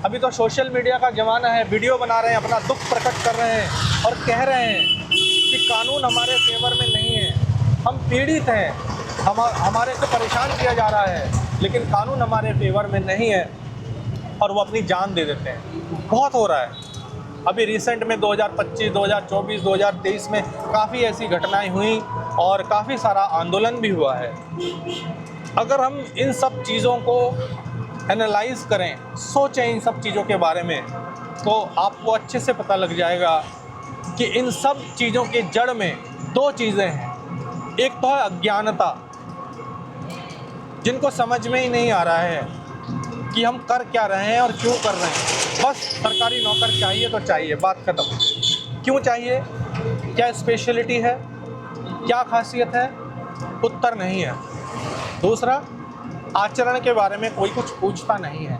अभी तो सोशल मीडिया का ज़माना है, वीडियो बना रहे हैं, अपना दुख प्रकट कर रहे हैं और कह रहे हैं कि कानून हमारे फेवर में नहीं है, हम पीड़ित हैं, हमारे को परेशान किया जा रहा है, लेकिन कानून हमारे फेवर में नहीं है, और वो अपनी जान दे देते हैं। बहुत हो रहा है। अभी रिसेंट में 2025, 2024, 2023 में काफ़ी ऐसी घटनाएं हुई और काफ़ी सारा आंदोलन भी हुआ है। अगर हम इन सब चीज़ों को एनालाइज़ करें, सोचें इन सब चीज़ों के बारे में, तो आपको अच्छे से पता लग जाएगा कि इन सब चीज़ों के जड़ में दो चीज़ें हैं। एक तो है अज्ञानता, जिनको समझ में ही नहीं आ रहा है कि हम कर क्या रहे हैं और क्यों कर रहे हैं। बस सरकारी नौकर चाहिए तो चाहिए, बात खत्म। क्यों चाहिए, क्या स्पेशलिटी है, क्या खासियत है, उत्तर नहीं है। दूसरा, आचरण के बारे में कोई कुछ पूछता नहीं है।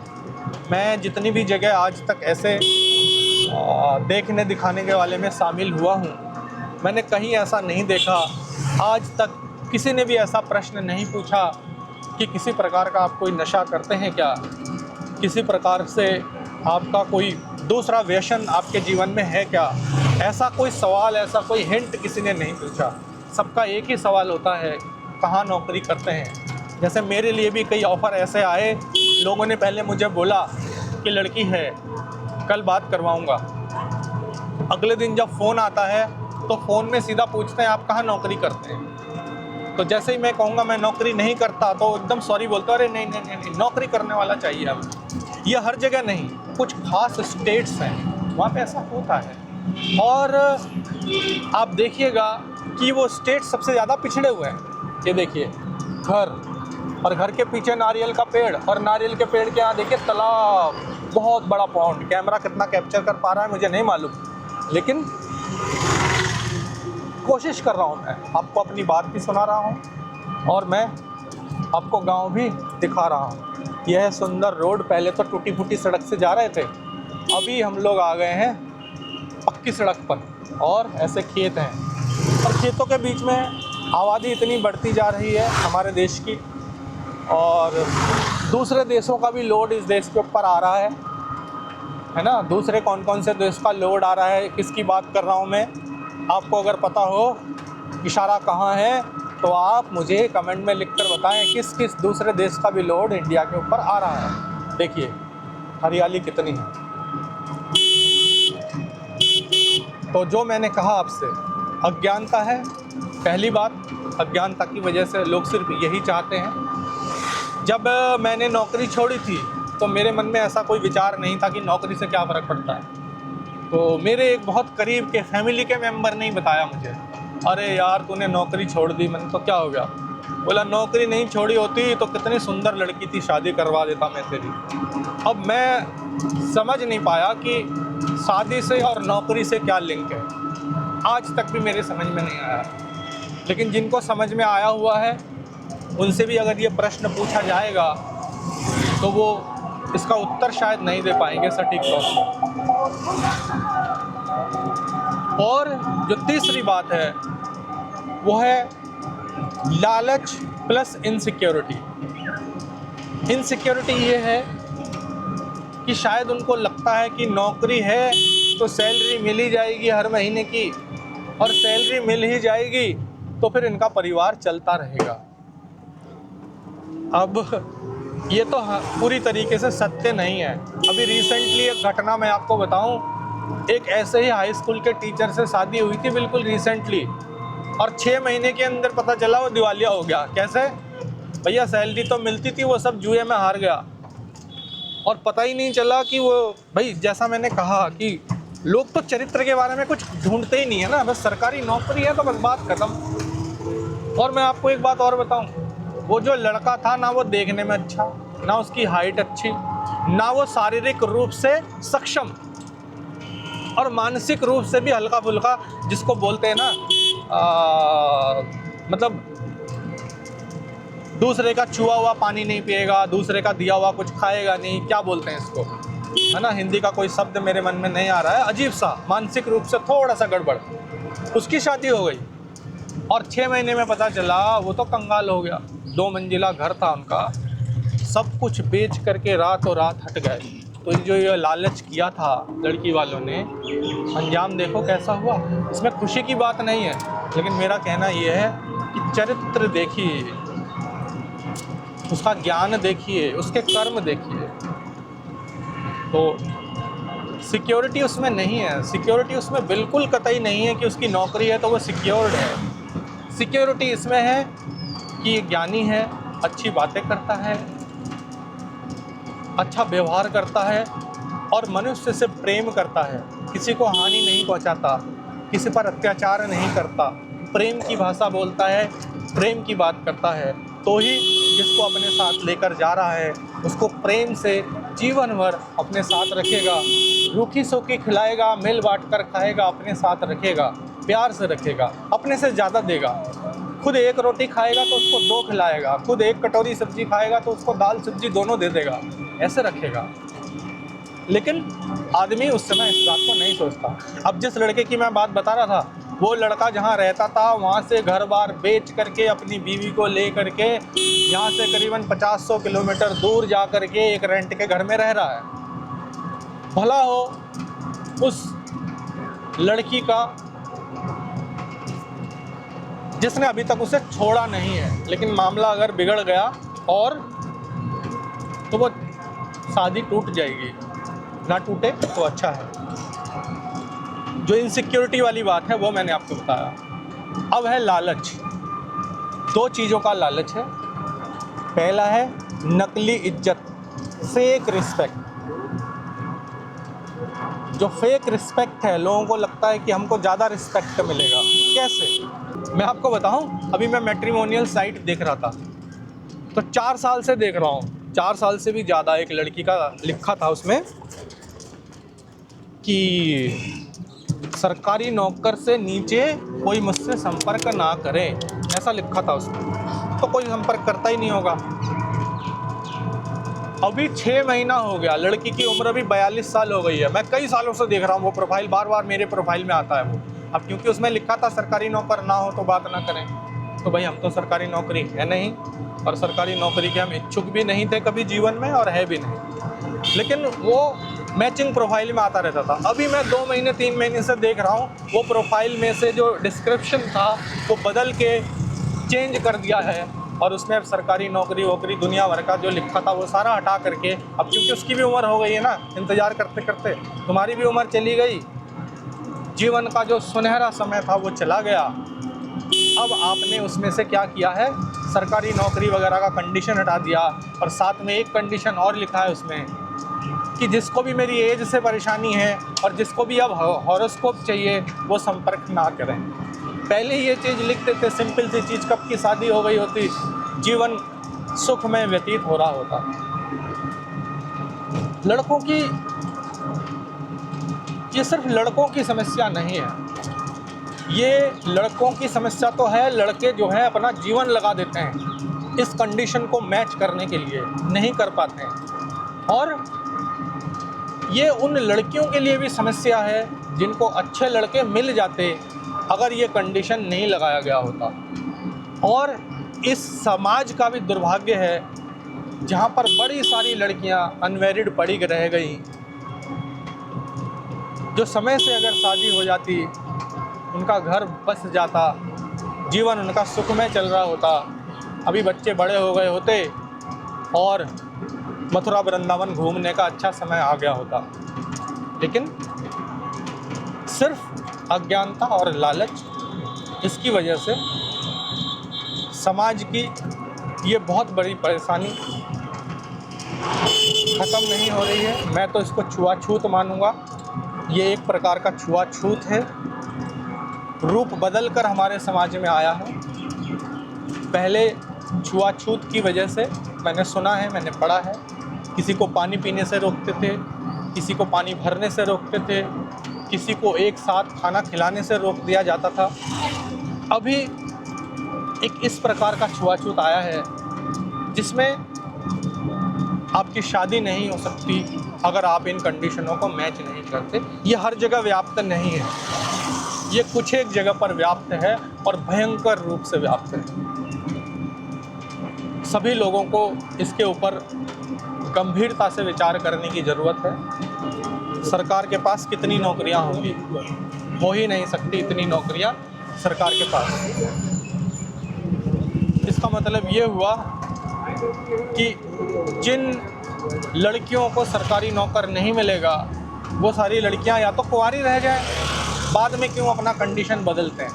मैं जितनी भी जगह आज तक ऐसे देखने दिखाने के वाले में शामिल हुआ हूँ, मैंने कहीं ऐसा नहीं देखा, आज तक किसी ने भी ऐसा प्रश्न नहीं पूछा कि किसी प्रकार का आप कोई नशा करते हैं क्या, किसी प्रकार से आपका कोई दूसरा व्यसन आपके जीवन में है क्या। ऐसा कोई सवाल, ऐसा कोई हिंट किसी ने नहीं पूछा। सबका एक ही सवाल होता है, कहाँ नौकरी करते हैं। जैसे मेरे लिए भी कई ऑफ़र ऐसे आए, लोगों ने पहले मुझे बोला कि लड़की है, कल बात करवाऊँगा। अगले दिन जब फ़ोन आता है तो फ़ोन में सीधा पूछते हैं आप कहाँ नौकरी करते हैं। तो जैसे ही मैं कहूँगा मैं नौकरी नहीं करता तो एकदम सॉरी बोलते, अरे नहीं नहीं नहीं, नौकरी करने वाला चाहिए हमें। ये हर जगह नहीं, कुछ खास स्टेट्स हैं वहाँ पे ऐसा होता है। और आप देखिएगा कि वो स्टेट सबसे ज़्यादा पिछड़े हुए हैं। ये देखिए घर, और घर के पीछे नारियल का पेड़, और नारियल के पेड़ के यहाँ देखिए तालाब, बहुत बड़ा पॉन्ड। कैमरा कितना कैप्चर कर पा रहा है मुझे नहीं मालूम, लेकिन कोशिश कर रहा हूँ, मैं आपको अपनी बात भी सुना रहा हूँ और मैं आपको गांव भी दिखा रहा हूँ। यह सुंदर रोड, पहले तो टूटी फूटी सड़क से जा रहे थे, अभी हम लोग आ गए हैं पक्की सड़क पर, और ऐसे खेत हैं, और खेतों के बीच में आबादी इतनी बढ़ती जा रही है हमारे देश की, और दूसरे देशों का भी लोड इस देश के ऊपर आ रहा है ना। दूसरे कौन कौन से देश का लोड आ रहा है, किसकी बात कर रहा हूँ मैं, आपको अगर पता हो इशारा कहाँ है तो आप मुझे कमेंट में लिखकर बताएं किस किस दूसरे देश का भी लोड इंडिया के ऊपर आ रहा है। देखिए हरियाली कितनी है। तो जो मैंने कहा आपसे, अज्ञानता है पहली बात। अज्ञानता की वजह से लोग सिर्फ यही चाहते हैं। जब मैंने नौकरी छोड़ी थी तो मेरे मन में ऐसा कोई विचार नहीं था कि नौकरी से क्या फ़र्क पड़ता है। तो मेरे एक बहुत करीब के फैमिली के मेंबर ने ही बताया मुझे, अरे यार तूने नौकरी छोड़ दी। मैंने तो क्या हो गया, बोला नौकरी नहीं छोड़ी होती तो कितनी सुंदर लड़की थी, शादी करवा देता मैं तेरी। अब मैं समझ नहीं पाया कि शादी से और नौकरी से क्या लिंक है, आज तक भी मेरे समझ में नहीं आया। लेकिन जिनको समझ में आया हुआ है उनसे भी अगर ये प्रश्न पूछा जाएगा तो वो इसका उत्तर शायद नहीं दे पाएंगे सटीक तौर पर। और जो तीसरी बात है वो है लालच प्लस इनसिक्योरिटी। इनसिक्योरिटी ये है कि शायद उनको लगता है कि नौकरी है तो सैलरी मिल ही जाएगी हर महीने की, और सैलरी मिल ही जाएगी तो फिर इनका परिवार चलता रहेगा। अब ये तो पूरी तरीके से सत्य नहीं है। अभी रिसेंटली एक घटना मैं आपको बताऊं एक ऐसे ही हाई स्कूल के टीचर से शादी हुई थी बिल्कुल रिसेंटली, और 6 महीने के अंदर पता चला वो दिवालिया हो गया। कैसे भैया? सैलरी तो मिलती थी, वो सब जुए में हार गया और पता ही नहीं चला कि वो, भाई जैसा मैंने कहा कि लोग तो चरित्र के बारे में कुछ ढूंढते ही नहीं है ना, बस सरकारी नौकरी है तो बस बात खत्म। और मैं आपको एक बात और बताऊं, वो जो लड़का था ना वो देखने में अच्छा, ना उसकी हाइट अच्छी, ना वो शारीरिक रूप से सक्षम, और मानसिक रूप से भी हल्का फुल्का, जिसको बोलते हैं ना मतलब दूसरे का छुआ हुआ पानी नहीं पिएगा, दूसरे का दिया हुआ कुछ खाएगा नहीं, क्या बोलते हैं इसको, है ना, हिंदी का कोई शब्द मेरे मन में नहीं आ रहा है, अजीब सा, मानसिक रूप से थोड़ा सा गड़बड़। उसकी शादी हो गई और 6 महीने में पता चला वो तो कंगाल हो गया। 2 मंजिला घर था उनका, सब कुछ बेच करके रातों रात हट गए। तो जो ये लालच किया था लड़की वालों ने, अंजाम देखो कैसा हुआ। इसमें खुशी की बात नहीं है, लेकिन मेरा कहना ये है कि चरित्र देखिए, उसका ज्ञान देखिए, उसके कर्म देखिए। तो सिक्योरिटी उसमें नहीं है, सिक्योरिटी उसमें बिल्कुल कतई नहीं है कि उसकी नौकरी है तो वो सिक्योर्ड है। सिक्योरिटी इसमें है कि ये ज्ञानी है, अच्छी बातें करता है, अच्छा व्यवहार करता है और मनुष्य से प्रेम करता है, किसी को हानि नहीं पहुंचाता, किसी पर अत्याचार नहीं करता, प्रेम की भाषा बोलता है, प्रेम की बात करता है, तो ही जिसको अपने साथ लेकर जा रहा है उसको प्रेम से जीवन भर अपने साथ रखेगा, रूखी सूखी खिलाएगा, मिल बांट कर खाएगा, अपने साथ रखेगा, प्यार से रखेगा, अपने से ज़्यादा देगा। खुद एक रोटी खाएगा तो उसको 2 खिलाएगा, खुद एक कटोरी सब्जी खाएगा तो उसको दाल सब्जी दोनों दे देगा, ऐसे रखेगा। लेकिन आदमी उस समय इस बात को नहीं सोचता। अब जिस लड़के की मैं बात बता रहा था, वो लड़का जहाँ रहता था वहाँ से घर बार बेच करके अपनी बीवी को ले करके यहाँ से करीबन 50-100 किलोमीटर दूर जा करके एक रेंट के घर में रह रहा है। भला हो उस लड़की का जिसने अभी तक उसे छोड़ा नहीं है, लेकिन मामला अगर बिगड़ गया और तो वो शादी टूट जाएगी, ना टूटे तो अच्छा है। जो इनसिक्योरिटी वाली बात है वो मैंने आपको बताया। अब है लालच। 2 चीज़ों का लालच है। पहला है नकली इज्जत, फेक रिस्पेक्ट। जो फेक रिस्पेक्ट है, लोगों को लगता है कि हमको ज़्यादा रिस्पेक्ट मिलेगा। कैसे? मैं आपको बताऊं, अभी मैं मैट्रिमोनियल साइट देख रहा था, तो 4 साल से देख रहा हूँ, 4 साल से भी ज़्यादा। एक लड़की का लिखा था उसमें कि सरकारी नौकर से नीचे कोई मुझसे संपर्क ना करे, ऐसा लिखा था उसमें। तो कोई संपर्क करता ही नहीं होगा। अभी 6 महीना हो गया, लड़की की उम्र अभी 42 साल हो गई है। मैं कई सालों से देख रहा हूँ वो प्रोफाइल, बार बार मेरे प्रोफाइल में आता है वो। अब क्योंकि उसमें लिखा था सरकारी नौकर ना हो तो बात ना करें, तो भाई हम तो सरकारी नौकरी है नहीं, और सरकारी नौकरी के हम इच्छुक भी नहीं थे कभी जीवन में, और है भी नहीं। लेकिन वो मैचिंग प्रोफाइल में आता रहता था। अभी मैं 2 महीने 3 महीने से देख रहा हूँ, वो प्रोफाइल में से जो डिस्क्रिप्शन था वो बदल के चेंज कर दिया है, और उसमें अब सरकारी नौकरी वोकरी दुनिया भर का जो लिखा था वो सारा हटा करके, अब क्योंकि उसकी भी उम्र हो गई है ना, इंतज़ार करते करते तुम्हारी भी उम्र चली गई, जीवन का जो सुनहरा समय था वो चला गया। अब आपने उसमें से क्या किया है, सरकारी नौकरी वगैरह का कंडीशन हटा दिया, और साथ में एक कंडीशन और लिखा है उसमें कि जिसको भी मेरी एज से परेशानी है और जिसको भी अब हॉरोस्कोप चाहिए वो संपर्क ना करें। पहले ये चीज़ लिखते थे, सिंपल सी चीज़, कब की शादी हो गई होती, जीवन सुख में व्यतीत हो रहा होता। लड़कों की, ये सिर्फ लड़कों की समस्या नहीं है, ये लड़कों की समस्या तो है। लड़के जो है अपना जीवन लगा देते हैं इस कंडीशन को मैच करने के लिए, नहीं कर पाते हैं। और ये उन लड़कियों के लिए भी समस्या है जिनको अच्छे लड़के मिल जाते अगर ये कंडीशन नहीं लगाया गया होता। और इस समाज का भी दुर्भाग्य है जहाँ पर बड़ी सारी लड़कियाँ अनमैरिड पड़ी रह गई, जो समय से अगर शादी हो जाती, उनका घर बस जाता, जीवन उनका सुखमय चल रहा होता, अभी बच्चे बड़े हो गए होते और मथुरा वृंदावन घूमने का अच्छा समय आ गया होता। लेकिन सिर्फ अज्ञानता और लालच, इसकी वजह से समाज की ये बहुत बड़ी परेशानी ख़त्म नहीं हो रही है। मैं तो इसको छुआछूत मानूंगा। ये एक प्रकार का छुआछूत है, रूप बदल कर हमारे समाज में आया है। पहले छुआछूत की वजह से मैंने सुना है, मैंने पढ़ा है, किसी को पानी पीने से रोकते थे, किसी को पानी भरने से रोकते थे, किसी को एक साथ खाना खिलाने से रोक दिया जाता था। अभी एक इस प्रकार का छुआछूत आया है जिसमें आपकी शादी नहीं हो सकती अगर आप इन कंडीशनों को मैच नहीं करते। ये हर जगह व्याप्त नहीं है, ये कुछ एक जगह पर व्याप्त है और भयंकर रूप से व्याप्त है। सभी लोगों को इसके ऊपर गंभीरता से विचार करने की ज़रूरत है। सरकार के पास कितनी नौकरियां होंगी? हो ही नहीं सकती इतनी नौकरियां सरकार के पास। इसका मतलब ये हुआ कि जिन लड़कियों को सरकारी नौकर नहीं मिलेगा वो सारी लड़कियां या तो कुंवारी रह जाएं। बाद में क्यों अपना कंडीशन बदलते हैं?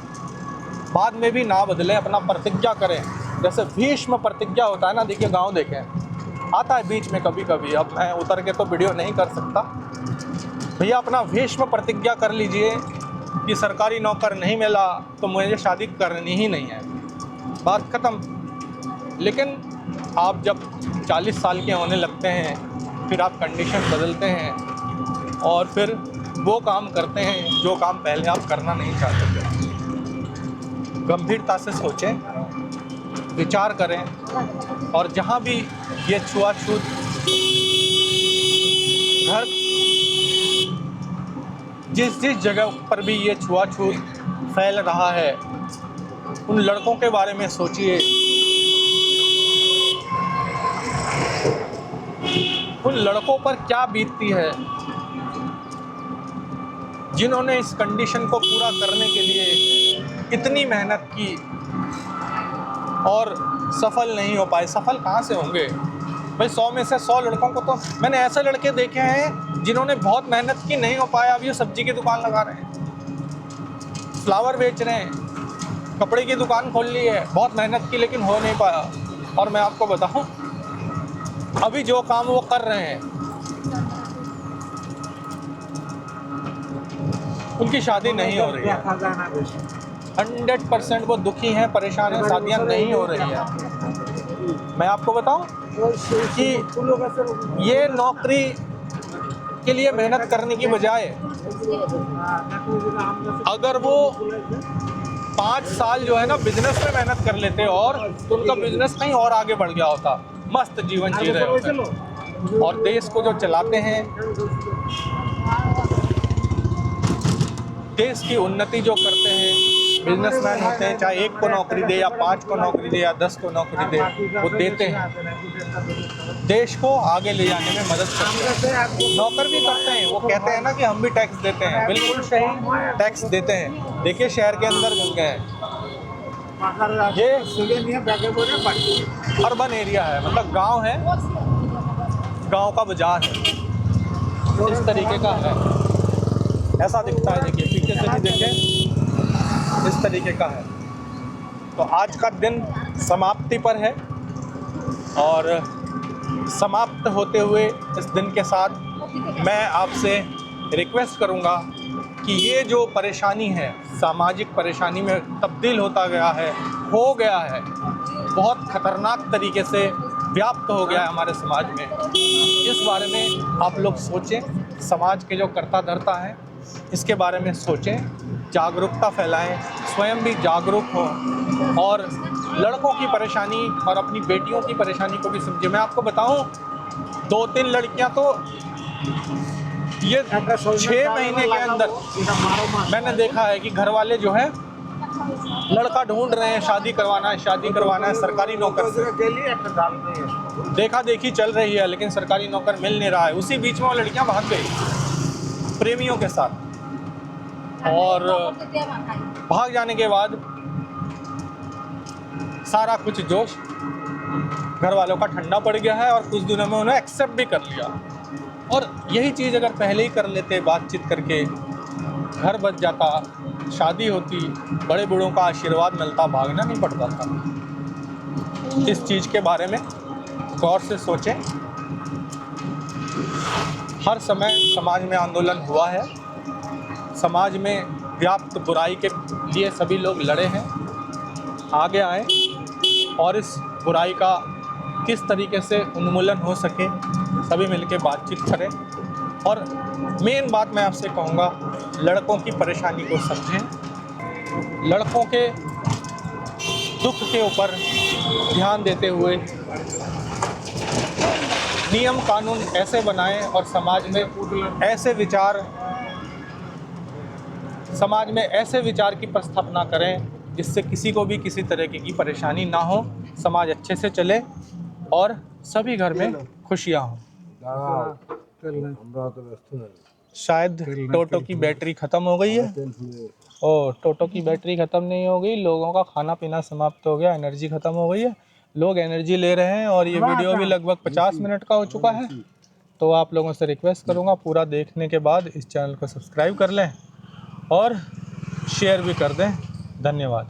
बाद में भी ना बदलें, अपना प्रतिज्ञा करें। जैसे भीष्म प्रतिज्ञा होता है ना, देखिए गांव देखें, आता है बीच में कभी कभी। अब मैं उतर के तो वीडियो नहीं कर सकता। भैया अपना भीष्म प्रतिज्ञा कर लीजिए कि सरकारी नौकर नहीं मिला तो मुझे शादी करनी ही नहीं है, बात ख़त्म। लेकिन आप जब 40 साल के होने लगते हैं फिर आप कंडीशन बदलते हैं और फिर वो काम करते हैं जो काम पहले आप करना नहीं चाहते थे। गंभीरता से सोचें, विचार करें और जहाँ भी ये छुआछूत घर, जिस जगह पर भी ये छुआछूत फैल रहा है, उन लड़कों के बारे में सोचिए, उन लड़कों पर क्या बीतती है जिन्होंने इस कंडीशन को पूरा करने के लिए इतनी मेहनत की और सफल नहीं हो पाए। सफल कहाँ से होंगे भाई? 100 में से 100 लड़कों को तो मैंने ऐसे लड़के देखे हैं जिन्होंने बहुत मेहनत की, नहीं हो पाया। अब ये सब्जी की दुकान लगा रहे हैं, फ्लावर बेच रहे हैं, कपड़े की दुकान खोल ली है, बहुत मेहनत की लेकिन हो नहीं पाया। और मैं आपको बताऊं, अभी जो काम वो कर रहे हैं उनकी शादी नहीं हो रही है। 100% वो दुखी हैं, परेशान हैं, शादियां नहीं हो रही हैं। मैं आपको बताऊं कि ये नौकरी के लिए मेहनत करने की बजाय अगर वो 5 साल जो है ना बिजनेस में मेहनत कर लेते और तो उनका बिजनेस कहीं और आगे बढ़ गया होता, मस्त जीवन जी रहे होते। और देश को जो चलाते हैं, देश की उन्नति जो करते हैं, बिजनेसमैन होते हैं, चाहे 1 को नौकरी दे या 5 को नौकरी दे या 10 को नौकरी दे, वो देते हैं, देश को आगे ले जाने में मदद करते हैं। नौकर भी करते हैं, वो कहते हैं ना कि हम भी टैक्स देते हैं, बिल्कुल सही, टैक्स देते हैं। देखिए शहर के अंदर घुस गए हैं, ये अर्बन एरिया है, मतलब गांव है, गांव का बाजार है, इस तरीके का है, ऐसा दिखता है। देखिए पीछे से भी देखें, इस तरीके का है। तो आज का दिन समाप्ति पर है और समाप्त होते हुए इस दिन के साथ मैं आपसे रिक्वेस्ट करूंगा कि ये जो परेशानी है, सामाजिक परेशानी में तब्दील होता गया है, हो गया है, बहुत ख़तरनाक तरीके से व्याप्त हो गया है हमारे समाज में, इस बारे में आप लोग सोचें। समाज के जो कर्ता धर्ता हैं इसके बारे में सोचें, जागरूकता फैलाएं, स्वयं भी जागरूक हों और लड़कों की परेशानी और अपनी बेटियों की परेशानी को भी समझें। मैं आपको बताऊं, 2-3 लड़कियां तो ये 6 महीने के अंदर मैंने देखा है कि घर वाले जो है लड़का ढूंढ रहे हैं, शादी करवाना है सरकारी नौकर से। देखा देखी चल रही है लेकिन सरकारी नौकर मिल नहीं रहा है। उसी बीच में वो लड़कियां भाग गई प्रेमियों के साथ और भाग जाने के बाद सारा कुछ जोश घर वालों का ठंडा पड़ गया है और कुछ दिनों में उन्हें एक्सेप्ट भी कर लिया। और यही चीज़ अगर पहले ही कर लेते, बातचीत करके घर बच जाता, शादी होती, बड़े बूढ़ों का आशीर्वाद मिलता, भागना नहीं पड़ता था। इस चीज़ के बारे में गौर से सोचें। हर समय समाज में आंदोलन हुआ है, समाज में व्याप्त बुराई के लिए सभी लोग लड़े हैं। आगे आएँ और इस बुराई का किस तरीके से उन्मूलन हो सके सभी मिलकर बातचीत करें। और मेन बात मैं आपसे कहूँगा, लड़कों की परेशानी को समझें, लड़कों के दुख के ऊपर ध्यान देते हुए नियम कानून ऐसे बनाएं और समाज में ऐसे विचार की प्रस्थापना करें जिससे किसी को भी किसी तरीके की परेशानी ना हो, समाज अच्छे से चले और सभी घर में खुशियाँ हों। शायद टोटो की बैटरी ख़त्म हो गई है। ओ, टोटो की बैटरी ख़त्म नहीं हो गई, लोगों का खाना पीना समाप्त हो गया, एनर्जी ख़त्म हो गई है, लोग एनर्जी ले रहे हैं और ये वीडियो भी लगभग 50 मिनट का हो चुका है। तो आप लोगों से रिक्वेस्ट करूँगा, पूरा देखने के बाद इस चैनल को सब्सक्राइब कर लें और शेयर भी कर दें। धन्यवाद।